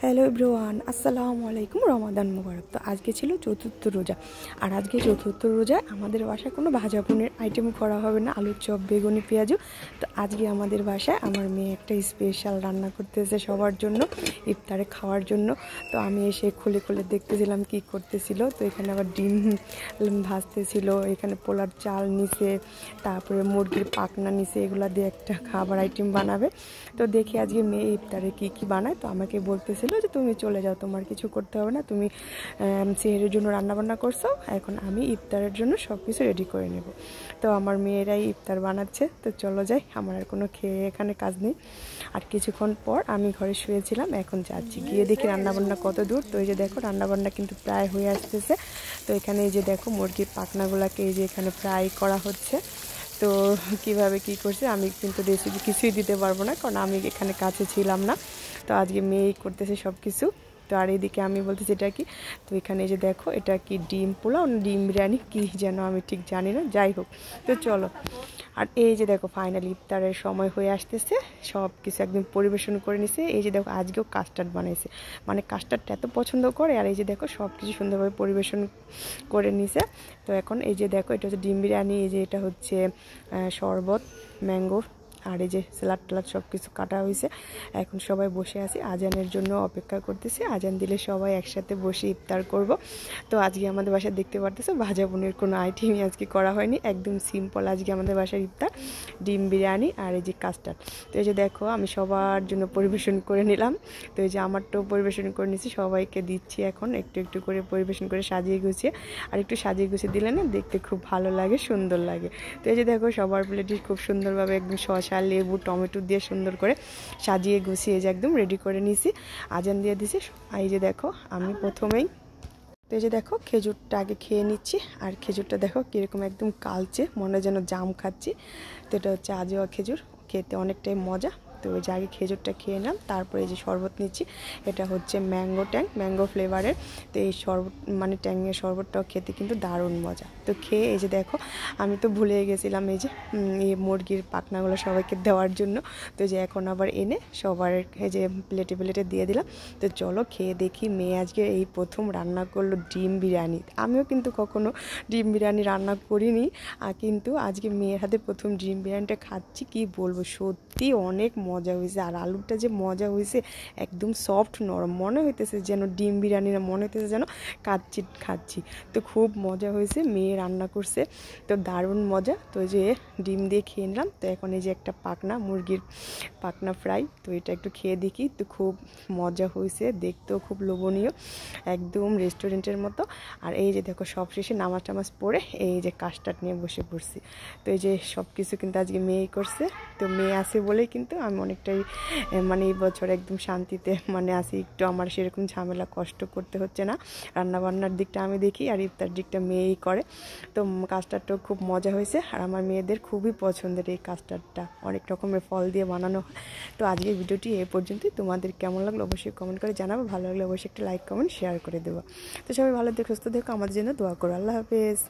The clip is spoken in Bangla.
হ্যালো এভরিওয়ান, আসসালামু আলাইকুম। রমাদান মুবারক। তো আজকে ছিল চতুর্থ রোজা, আর আজকে চতুর্থ রোজায় আমাদের বাসায় কোনো ভাজা পনির আইটেম করা হবে না, আলুর চপ, বেগুনি, পেঁয়াজু। তো আজকে আমাদের বাসায় আমার মেয়ে একটা স্পেশাল রান্না করতেছে সবার জন্য, ইফতারে খাওয়ার জন্য। তো আমি এসে খুলে খুলে দেখতেছিলাম কি করতেছিল। তো এখানে আবার ডিম ভাজতেছিল, এখানে পোলার চাল নিছে, তারপরে মুরগির পাখনা নিছে, এগুলো দিয়ে একটা খাবার আইটেম বানাবে। তো দেখি আজকে মেয়ে ইফতারে কি কি বানায়। তো আমাকে বলতেছিল যে তুমি চলে যাও, তোমার কিছু করতে হবে না, তুমি সেহেরের জন্য রান্নাবান্না করছো, এখন আমি ইফতারের জন্য সব কিছু রেডি করে নেব। তো আমার মেয়েরাই ইফতার বানাচ্ছে। তো চলো যাই, আমার আর কোনো খেয়ে এখানে কাজ নেই। আর কিছুক্ষণ পর আমি ঘরে শুয়েছিলাম, এখন যাচ্ছি গিয়ে দেখি রান্নাবান্না কত দূর। তো এই যে দেখো রান্নাবান্না কিন্তু প্রায় হয়ে আসতেছে। তো এখানে এই যে দেখো মুরগির পাখনাগুলোকে এই যে এখানে ফ্রাই করা হচ্ছে। তো কিভাবে কি করছে আমি কিন্তু রেসিপি কিছুই দিতে পারবো না, কারণ আমি এখানে কাছে ছিলাম না। তো আজকে মেয়েই করতেছে সব কিছু। তো আর এইদিকে আমি বলতেছি এটা কি। তো এখানে এই যে দেখো এটা কি ডিম পোলাও, ডিম বিরিয়ানি কি যেন আমি ঠিক জানি না, যাই হোক। তো চলো, আর এই যে দেখো ফাইনালি ইফতারের সময় হয়ে আসতেছে, সব কিছু একদম পরিবেশন করে নিছে। এই যে দেখো আজকেও কাস্টার্ড বানাইছে, মানে কাস্টার্ডটা এত পছন্দ করে। আর এই যে দেখো সব কিছু সুন্দরভাবে পরিবেশন করে নিছে। তো এখন এই যে দেখো এটা হচ্ছে ডিম বিরিয়ানি, এই যে এটা হচ্ছে শরবত, ম্যাঙ্গো, আর এই যে স্যালাড টালাড সব কিছু কাটা হয়েছে। এখন সবাই বসে আছি, আজানের জন্য অপেক্ষা করতেছি। আজান দিলে সবাই একসাথে বসে ইফতার করব। তো আজকে আমাদের বাসায় দেখতে পারতেছো ভাজা পনির কোনো আইটেমই আজকে করা হয়নি, একদম সিম্পল আজকে আমাদের বাসার ইফতার, ডিম বিরিয়ানি আর এই যে কাস্টার্ড। তো এই যে দেখো আমি সবার জন্য পরিবেশন করে নিলাম। তো এই যে আমারটাও পরিবেশন করে নিচ্ছি, সবাইকে দিচ্ছি এখন একটু একটু করে পরিবেশন করে সাজিয়ে গুছিয়ে। আর একটু সাজিয়ে গুছিয়ে দিলে না দেখতে খুব ভালো লাগে, সুন্দর লাগে। তো এই যে দেখো সবার প্লেটে খুব সুন্দরভাবে একদম শসা, লেবু, টমেটো দিয়ে সুন্দর করে সাজিয়ে গুছিয়ে যে একদম রেডি করে নিয়েছি। আজান দিয়ে দিছি। এই যে দেখো আমি প্রথমেই, তো এই যে দেখো খেজুরটা আগে খেয়ে নিচ্ছি। আর খেজুরটা দেখো কীরকম একদম কালচে, মনে যেন জাম খাচ্ছি। তো এটা হচ্ছে আজওয়া খেজুর, খেতে অনেকটাই মজা। তো ওই যে আগে খেজুরটা খেয়ে নিলাম, তারপরে এই যে শরবত নিচ্ছি। এটা হচ্ছে ম্যাঙ্গো ট্যাং, ম্যাঙ্গো ফ্লেভারের। তো এই শরবত মানে ট্যাংয়ের শরবতটাও খেতে কিন্তু দারুণ মজা। তো খেয়ে এই যে দেখো আমি তো ভুলে গেছিলাম এই যে এই মুরগির পাখনাগুলো সবাইকে দেওয়ার জন্য। তো যে এখন আবার এনে সবার এই যে প্লেটে প্লেটে দিয়ে দিলাম। তো চলো খেয়ে দেখি মেয়ে আজকে এই প্রথম রান্না করলো ডিম বিরিয়ানি। আমিও কিন্তু কখনো ডিম বিরিয়ানি রান্না করিনি, কিন্তু আজকে মেয়ের হাতে প্রথম ডিম বিরিয়ানিটা খাচ্ছি। কি বলবো, সত্যি অনেক মজা হয়েছে। আর আলুটা যে মজা হয়েছে, একদম সফট নরম, মনে হইতেছে যেন ডিম বিরিয়ানি না, মনে হইতেছে যেন খাচ্ছি। তো খুব মজা হয়েছে, মেয়ে রান্না করছে, তো দারুণ মজা। তো যে ডিম দিয়ে খেয়ে নিলাম। তো এখন এই যে একটা পাখনা, মুরগির পাখনা ফ্রাই, তো এটা একটু খেয়ে দেখি। তো খুব মজা হয়েছে, দেখতেও খুব লোভনীয়, একদম রেস্টুরেন্টের মতো। আর এই যে দেখো সব শেষে নামাজ টামাজ পড়ে এই যে কাস্টার্ড নিয়ে বসে পড়ছি। তো এই যে সব কিছু কিন্তু আজকে মেয়েই করছে। তো মেয়ে আছে বলেই কিন্তু আমি অনেকটাই মানে এই বছর একদম শান্তিতে মানে আসি, একটু আমার সেরকম ঝামেলা কষ্ট করতে হচ্ছে না। রান্নাবান্নার দিকটা আমি দেখি আর ইফতার দিকটা মেয়েই করে। তো কাস্টার্ডটাও খুব মজা হয়েছে, আর আমার মেয়েদের খুবই পছন্দের এই কাস্টার্ডটা, অনেক রকমের ফল দিয়ে বানানো হয়। তো আজকের ভিডিওটি এ পর্যন্তই। তোমাদের কেমন লাগলো অবশ্যই কমেন্ট করে জানাবো, ভালো লাগলে অবশ্যই একটা লাইক কমেন্ট শেয়ার করে দেবো। তো সবাই ভালো দেখো, সুস্থ দেখো, আমাদের জন্য দোয়া করো। আল্লাহ হাফেজ।